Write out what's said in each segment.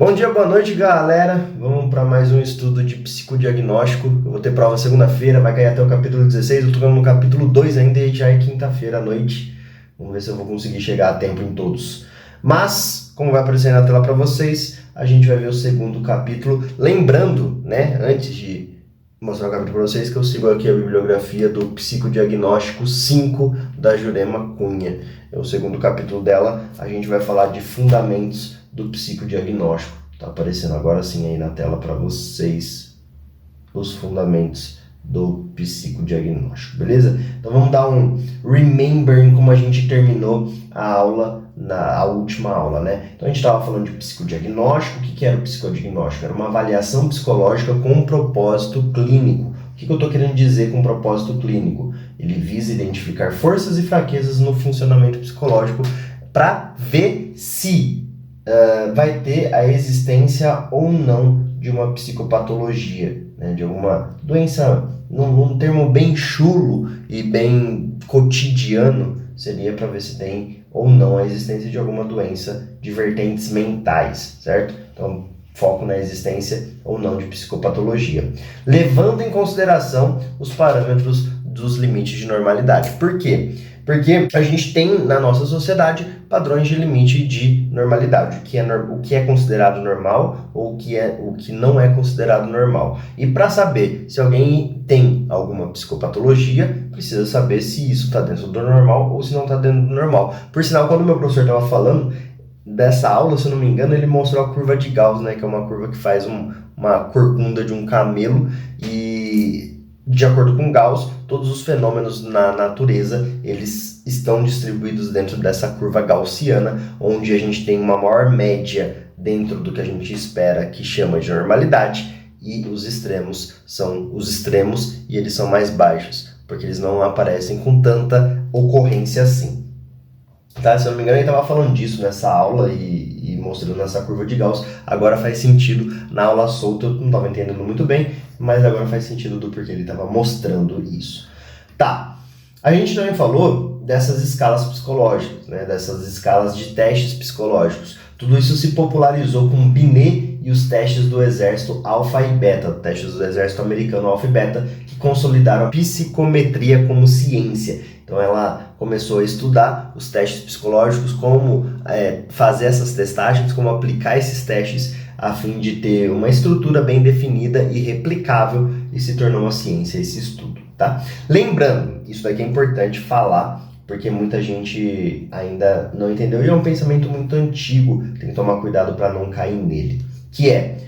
Bom dia, boa noite, galera. Vamos para mais um estudo de psicodiagnóstico. Eu vou ter prova segunda-feira, vai cair até o capítulo 16. Eu tô no capítulo 2 ainda e já é quinta-feira à noite. Vamos ver se eu vou conseguir chegar a tempo em todos. Mas, como vai aparecer na tela para vocês, a gente vai ver o segundo capítulo. Lembrando, né, antes de mostrar o capítulo para vocês, que eu sigo aqui a bibliografia do Psicodiagnóstico 5 da Jurema Cunha. É o segundo capítulo dela. A gente vai falar de fundamentos do psicodiagnóstico. Tá aparecendo agora sim aí na tela para vocês os fundamentos do psicodiagnóstico, beleza? Então vamos dar um remember em como a gente terminou a aula, a última aula, né? Então a gente estava falando de psicodiagnóstico. O que era o psicodiagnóstico? Era uma avaliação psicológica com um propósito clínico. O que eu estou querendo dizer com propósito clínico? Ele visa identificar forças e fraquezas no funcionamento psicológico para ver se vai ter a existência ou não de uma psicopatologia, né, de alguma doença, num termo bem chulo e bem cotidiano, seria para ver se tem ou não a existência de alguma doença de vertentes mentais, certo? Então, foco na existência ou não de psicopatologia, levando em consideração os parâmetros dos limites de normalidade. Por quê? Porque a gente tem na nossa sociedade padrões de limite de normalidade, o que é considerado normal ou o que não é considerado normal. E para saber se alguém tem alguma psicopatologia, precisa saber se isso está dentro do normal ou se não está dentro do normal. Por sinal, quando o meu professor estava falando dessa aula, se eu não me engano, ele mostrou a curva de Gauss, né, que é uma curva que faz uma corcunda de um camelo, e de acordo com Gauss, todos os fenômenos na natureza, eles estão distribuídos dentro dessa curva gaussiana, onde a gente tem uma maior média dentro do que a gente espera, que chama de normalidade, e os extremos são os extremos e eles são mais baixos, porque eles não aparecem com tanta ocorrência assim. Tá? Se eu não me engano, ele estava falando disso nessa aula e mostrando essa curva de Gauss. Agora faz sentido na aula solta, eu não estava entendendo muito bem, mas agora faz sentido do porquê ele estava mostrando isso. Tá, a gente também falou dessas escalas psicológicas, né? Dessas escalas de testes psicológicos. Tudo isso se popularizou com Binet e os testes do exército alfa e beta, testes do exército americano alfa e beta, que consolidaram a psicometria como ciência. Então ela começou a estudar os testes psicológicos, como fazer essas testagens, como aplicar esses testes a fim de ter uma estrutura bem definida e replicável, e se tornou uma ciência esse estudo, tá? Lembrando, isso daqui é importante falar, porque muita gente ainda não entendeu, e é um pensamento muito antigo, tem que tomar cuidado para não cair nele, que é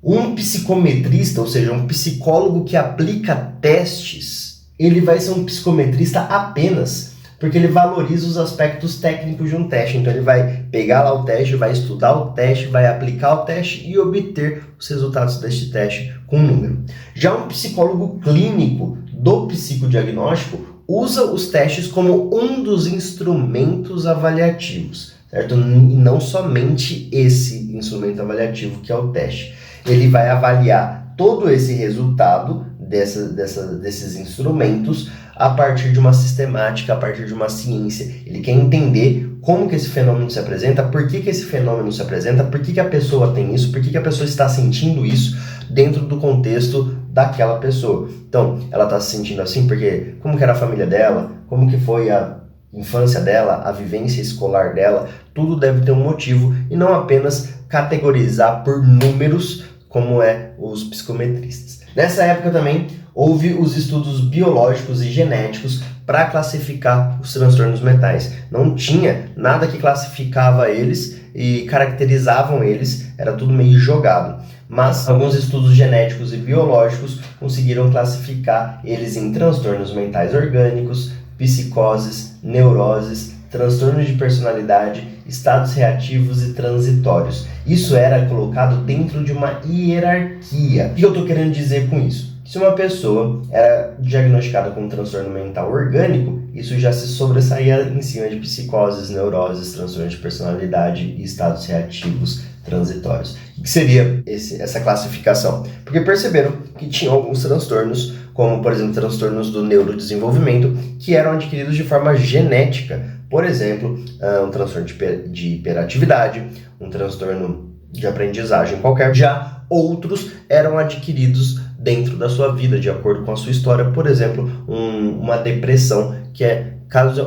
um psicometrista, ou seja, um psicólogo que aplica testes, ele vai ser um psicometrista apenas porque ele valoriza os aspectos técnicos de um teste. Então ele vai pegar lá o teste, vai estudar o teste, vai aplicar o teste e obter os resultados deste teste com um número. Já um psicólogo clínico do psicodiagnóstico usa os testes como um dos instrumentos avaliativos, certo? E não somente esse instrumento avaliativo que é o teste. Ele vai avaliar todo esse resultado desses instrumentos a partir de uma sistemática, a partir de uma ciência. Ele quer entender como que esse fenômeno se apresenta, por que esse fenômeno se apresenta, por que a pessoa tem isso, por que a pessoa está sentindo isso dentro do contexto daquela pessoa. Então, ela está se sentindo assim porque como que era a família dela, como que foi a infância dela, a vivência escolar dela, tudo deve ter um motivo e não apenas categorizar por números como os psicometristas. Nessa época também houve os estudos biológicos e genéticos para classificar os transtornos mentais. Não tinha nada que classificava eles e caracterizavam eles, era tudo meio jogado. Mas alguns estudos genéticos e biológicos conseguiram classificar eles em transtornos mentais orgânicos, psicoses, neuroses, transtornos de personalidade, estados reativos e transitórios. Isso era colocado dentro de uma hierarquia. O que eu estou querendo dizer com isso? Se uma pessoa era diagnosticada com um transtorno mental orgânico, isso já se sobressaía em cima de psicoses, neuroses, transtornos de personalidade e estados reativos transitórios. O que seria essa classificação? Porque perceberam que tinham alguns transtornos, como por exemplo transtornos do neurodesenvolvimento, que eram adquiridos de forma genética. Por exemplo, um transtorno de hiperatividade, um transtorno de aprendizagem qualquer. Já outros eram adquiridos dentro da sua vida, de acordo com a sua história. Por exemplo, uma depressão que é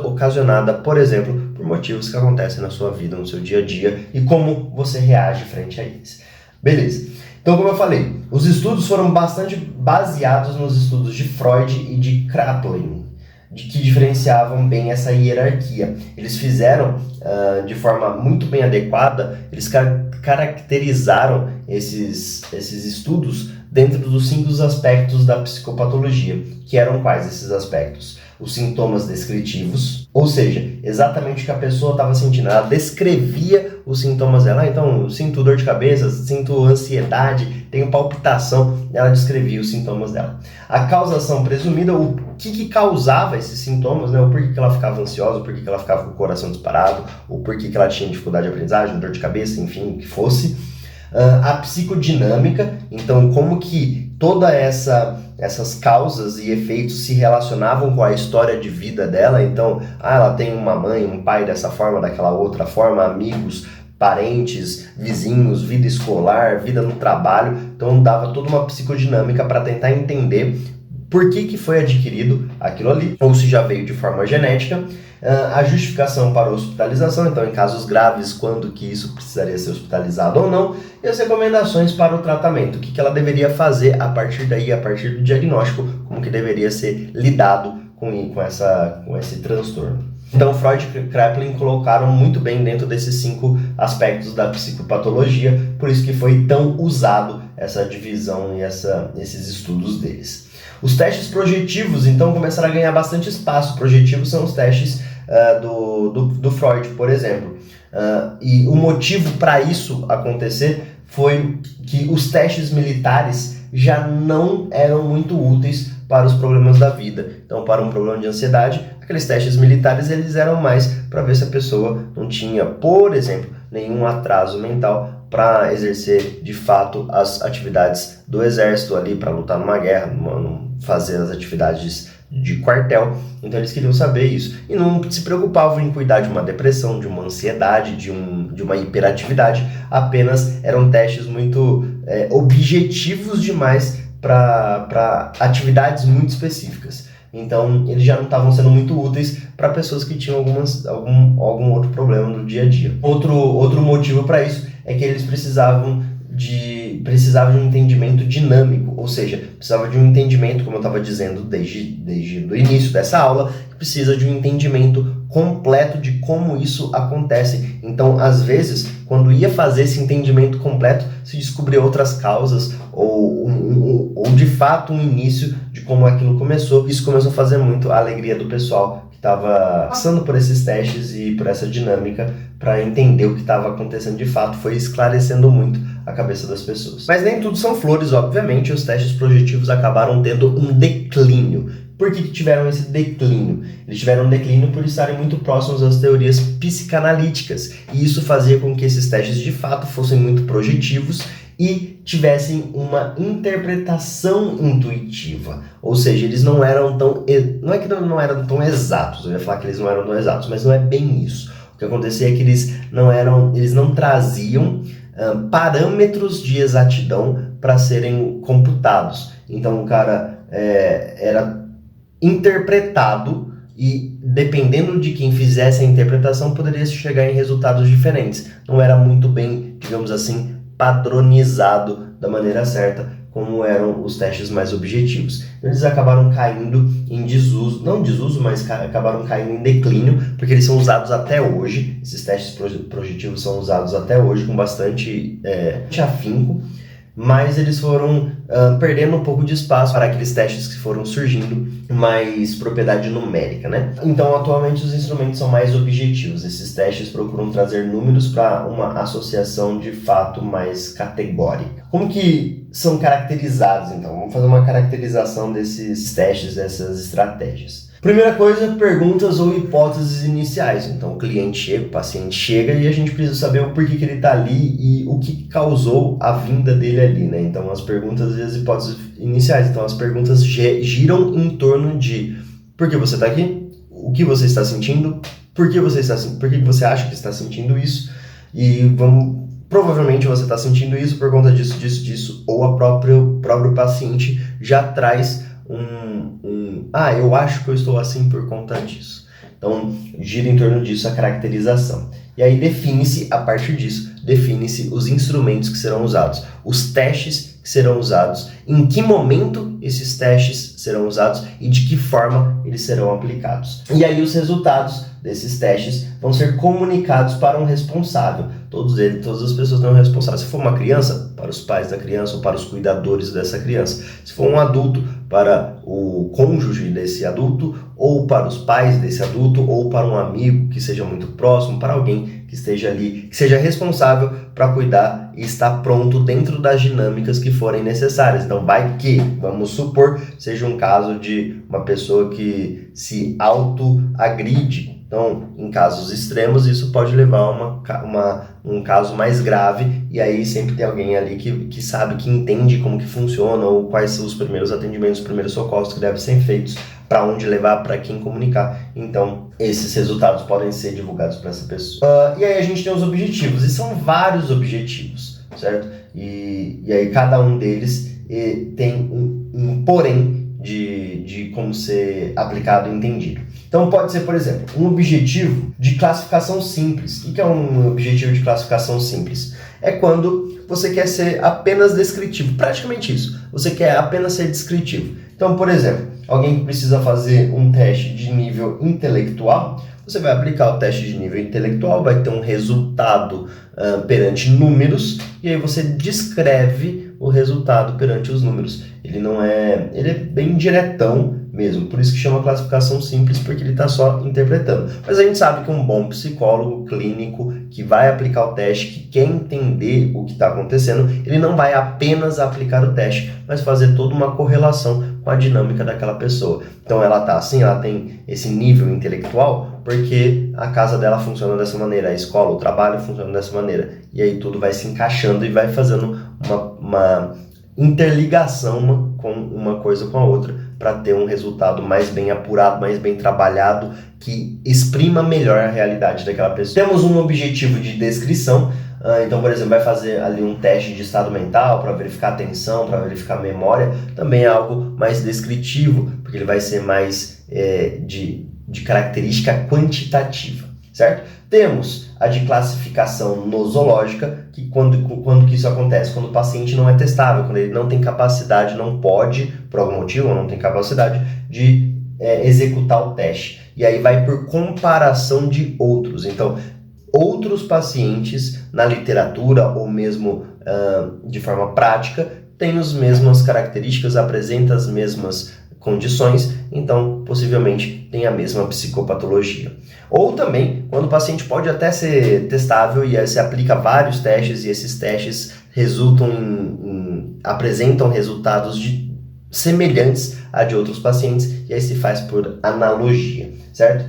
ocasionada, por exemplo, por motivos que acontecem na sua vida, no seu dia a dia, e como você reage frente a eles. Beleza. Então, como eu falei, os estudos foram bastante baseados nos estudos de Freud e de Kraepelin, de que diferenciavam bem essa hierarquia. Eles fizeram de forma muito bem adequada, eles caracterizaram esses estudos dentro dos 5 aspectos da psicopatologia, que eram quais esses aspectos? Os sintomas descritivos, ou seja, exatamente o que a pessoa estava sentindo, ela descrevia os sintomas dela. Então, sinto dor de cabeça, sinto ansiedade, tenho palpitação, ela descrevia os sintomas dela. A causação presumida, o que causava esses sintomas, né? O porquê que ela ficava ansiosa, o porquê que ela ficava com o coração disparado, o porquê que ela tinha dificuldade de aprendizagem, dor de cabeça, enfim, o que fosse. A psicodinâmica, então como que todas essas causas e efeitos se relacionavam com a história de vida dela. Então, ela tem uma mãe, um pai dessa forma, daquela outra forma, amigos, parentes, vizinhos, vida escolar, vida no trabalho. Então dava toda uma psicodinâmica para tentar entender por que foi adquirido aquilo ali, ou se já veio de forma genética. A justificação para a hospitalização, então em casos graves, quando que isso precisaria ser hospitalizado ou não, e as recomendações para o tratamento, o que ela deveria fazer a partir daí, a partir do diagnóstico, como que deveria ser lidado com esse transtorno. Então Freud e Kraepelin colocaram muito bem dentro desses 5 aspectos da psicopatologia, por isso que foi tão usado essa divisão e esses estudos deles. Os testes projetivos, então, começaram a ganhar bastante espaço. Projetivos são os testes do Freud, por exemplo. E o motivo para isso acontecer foi que os testes militares já não eram muito úteis para os problemas da vida. Então, para um problema de ansiedade, aqueles testes militares eles eram mais para ver se a pessoa não tinha, por exemplo, nenhum atraso mental para exercer de fato as atividades do exército ali, para lutar numa guerra, fazer as atividades de quartel. Então eles queriam saber isso e não se preocupavam em cuidar de uma depressão, de uma ansiedade, de uma hiperatividade. Apenas eram testes muito objetivos demais para atividades muito específicas. Então eles já não estavam sendo muito úteis para pessoas que tinham algum outro problema no dia a dia. Outro motivo para isso é que eles precisavam de um entendimento dinâmico, ou seja, precisava de um entendimento, como eu estava dizendo desde o início dessa aula, que precisa de um entendimento completo de como isso acontece. Então, às vezes, quando ia fazer esse entendimento completo, se descobria outras causas ou de fato um início de como aquilo começou. Isso começou a fazer muito a alegria do pessoal que estava passando por esses testes e por essa dinâmica para entender o que estava acontecendo de fato. Foi esclarecendo muito a cabeça das pessoas. Mas nem tudo são flores, obviamente. Os testes projetivos acabaram tendo um declínio. Por que tiveram esse declínio? Eles tiveram um declínio por estarem muito próximos às teorias psicanalíticas, e isso fazia com que esses testes de fato fossem muito projetivos e tivessem uma interpretação intuitiva, ou seja, eles não eram tão, não é que não eram tão exatos, eu ia falar que eles não eram tão exatos, mas não é bem isso. O que acontecia é que eles não traziam parâmetros de exatidão para serem computados. Então o cara era interpretado e, dependendo de quem fizesse a interpretação, poderia chegar em resultados diferentes. Não era muito bem, digamos assim, padronizado da maneira certa, como eram os testes mais objetivos. Eles acabaram caindo em desuso, não desuso, mas acabaram caindo em declínio, porque eles são usados até hoje. Esses testes projetivos são usados até hoje com bastante afinco, mas eles foram perdendo um pouco de espaço para aqueles testes que foram surgindo mais propriedade numérica, né? Então, atualmente, os instrumentos são mais objetivos. Esses testes procuram trazer números para uma associação de fato mais categórica. Como que são caracterizados, então? Vamos fazer uma caracterização desses testes, dessas estratégias. Primeira coisa, perguntas ou hipóteses iniciais. Então, o paciente chega e a gente precisa saber o porquê que ele está ali e o que causou a vinda dele ali, né? Então, as perguntas e as hipóteses iniciais. Então, as perguntas giram em torno de por que você está aqui, o que você está sentindo, por que você acha que está sentindo isso, e provavelmente você está sentindo isso por conta disso, ou o próprio paciente já traz eu acho que eu estou assim por conta disso. Então, gira em torno disso a caracterização. E aí define-se, a partir disso, define-se os instrumentos que serão usados, os testes que serão usados, em que momento esses testes serão usados e de que forma eles serão aplicados. E aí os resultados desses testes vão ser comunicados para um responsável. Todas as pessoas têm um responsável. Se for uma criança, para os pais da criança ou para os cuidadores dessa criança. Se for um adulto, para o cônjuge desse adulto, ou para os pais desse adulto, ou para um amigo que seja muito próximo, para alguém que esteja ali, que seja responsável para cuidar e estar pronto dentro das dinâmicas que forem necessárias. Então vai que, vamos supor, seja um caso de uma pessoa que se auto-agride. Então, em casos extremos, isso pode levar a um caso mais grave, e aí sempre tem alguém ali que sabe, que entende como que funciona, ou quais são os primeiros atendimentos, os primeiros socorros que devem ser feitos, para onde levar, para quem comunicar. Então, esses resultados podem ser divulgados para essa pessoa. E aí a gente tem os objetivos, e são vários objetivos, certo? E aí cada um deles tem um porém de como ser aplicado e entendido. Então pode ser, por exemplo, um objetivo de classificação simples. O que é um objetivo de classificação simples? É quando você quer ser apenas descritivo, praticamente isso. Você quer apenas ser descritivo. Então, por exemplo, alguém que precisa fazer um teste de nível intelectual, você vai aplicar o teste de nível intelectual, vai ter um resultado perante números, e aí você descreve o resultado perante os números. Ele é bem diretão mesmo, por isso que chama classificação simples, porque ele está só interpretando. Mas a gente sabe que um bom psicólogo clínico que vai aplicar o teste, que quer entender o que está acontecendo, ele não vai apenas aplicar o teste, mas fazer toda uma correlação com a dinâmica daquela pessoa. Então ela tá assim, ela tem esse nível intelectual porque a casa dela funciona dessa maneira, a escola, o trabalho funciona dessa maneira, e aí tudo vai se encaixando e vai fazendo uma interligação com uma coisa com a outra, para ter um resultado mais bem apurado, mais bem trabalhado, que exprima melhor a realidade daquela pessoa. Temos um objetivo de descrição, então, por exemplo, vai fazer ali um teste de estado mental para verificar atenção, para verificar memória, também é algo mais descritivo, porque ele vai ser mais de característica quantitativa, certo? Temos a de classificação nosológica, que quando que isso acontece? Quando o paciente não é testável, quando ele não tem capacidade, não pode, por algum motivo, não tem capacidade de executar o teste. E aí vai por comparação de outros. Então, outros pacientes na literatura ou mesmo de forma prática têm as mesmas características, apresentam as mesmas condições, então possivelmente tem a mesma psicopatologia. Ou também, quando o paciente pode até ser testável e aí se aplica vários testes e esses testes apresentam resultados semelhantes a de outros pacientes, e aí se faz por analogia, certo?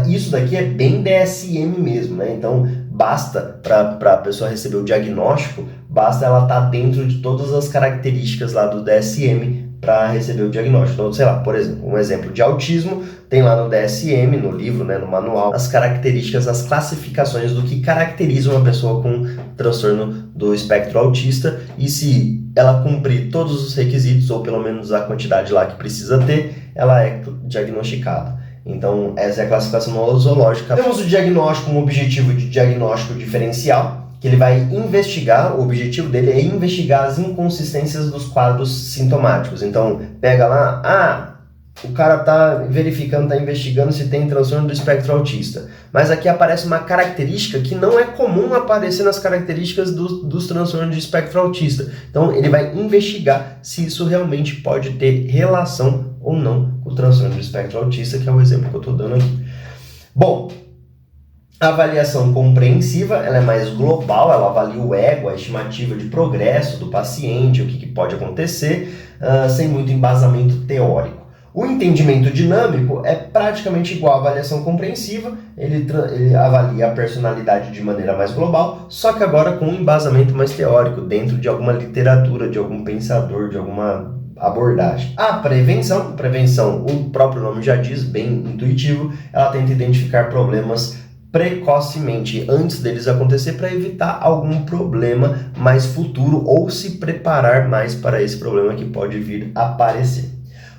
Isso daqui é bem DSM mesmo, né? Então basta para a pessoa receber o diagnóstico, basta ela estar dentro de todas as características lá do DSM para receber o diagnóstico. Então, sei lá, por exemplo, um exemplo de autismo, tem lá no DSM, no livro, né, no manual, as características, as classificações do que caracteriza uma pessoa com transtorno do espectro autista, e se ela cumprir todos os requisitos, ou pelo menos a quantidade lá que precisa ter, ela é diagnosticada. Então, essa é a classificação nosológica. Temos o diagnóstico, um objetivo de diagnóstico diferencial, que ele vai investigar, o objetivo dele é investigar as inconsistências dos quadros sintomáticos. Então, pega lá, o cara está verificando, está investigando se tem transtorno do espectro autista. Mas aqui aparece uma característica que não é comum aparecer nas características dos transtornos de espectro autista. Então, ele vai investigar se isso realmente pode ter relação ou não com o transtorno do espectro autista, que é o exemplo que eu estou dando aqui. Bom, a avaliação compreensiva, ela é mais global, ela avalia o ego, a estimativa de progresso do paciente, o que pode acontecer, sem muito embasamento teórico. O entendimento dinâmico é praticamente igual à avaliação compreensiva, ele avalia a personalidade de maneira mais global, só que agora com um embasamento mais teórico, dentro de alguma literatura, de algum pensador, de alguma abordagem. A prevenção, o próprio nome já diz, bem intuitivo, ela tenta identificar problemas precocemente, antes deles acontecer, para evitar algum problema mais futuro ou se preparar mais para esse problema que pode vir a aparecer.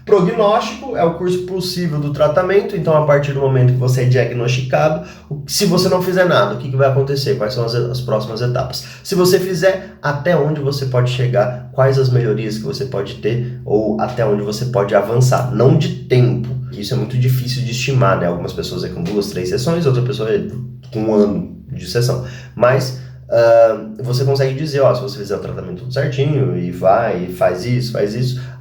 Prognóstico é o curso possível do tratamento, então a partir do momento que você é diagnosticado, se você não fizer nada, o que vai acontecer? Quais são as próximas etapas? Se você fizer, até onde você pode chegar? Quais as melhorias que você pode ter? Ou até onde você pode avançar? Não de tempo, isso é muito difícil de estimar, né? Algumas pessoas é com 2, 3 sessões, outra pessoa é com 1 ano de sessão, mas você consegue dizer, ó, se você fizer o tratamento tudo certinho e vai, e faz isso,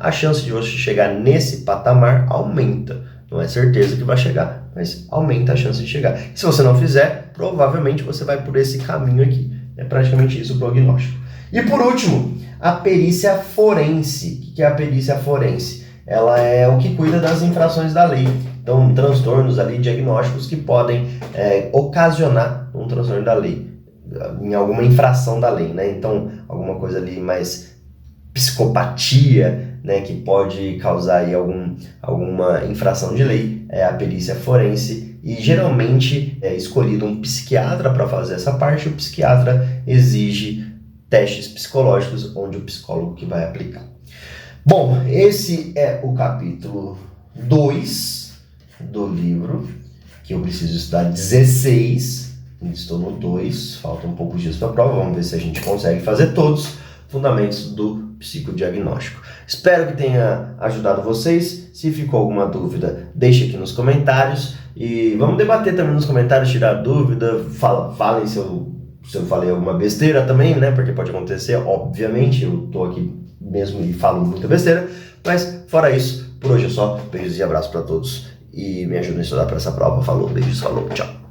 a chance de você chegar nesse patamar aumenta. Não é certeza que vai chegar, mas aumenta a chance de chegar. Se você não fizer, provavelmente você vai por esse caminho aqui. É praticamente isso o prognóstico. E por último, a perícia forense. O que é a perícia forense? Ela é o que cuida das infrações da lei. Então, transtornos ali, diagnósticos que podem ocasionar um transtorno da lei, em alguma infração da lei, né? Então, alguma coisa ali mais psicopatia, né, que pode causar aí alguma infração de lei, é a perícia forense, e geralmente é escolhido um psiquiatra para fazer essa parte. O psiquiatra exige testes psicológicos, onde o psicólogo que vai aplicar. Bom, esse é o capítulo 2 do livro, que eu preciso estudar 16. Estou no 2, faltam poucos dias para a prova, vamos ver se a gente consegue fazer todos. Fundamentos do psicodiagnóstico. Espero que tenha ajudado vocês. Se ficou alguma dúvida, deixe aqui nos comentários. E vamos debater também nos comentários, tirar dúvida. Falem se eu falei alguma besteira também, né? Porque pode acontecer, obviamente. Eu tô aqui mesmo e falo muita besteira. Mas fora isso, por hoje é só. Beijos e abraços para todos. E me ajudem a estudar para essa prova. Falou, beijos, falou, tchau.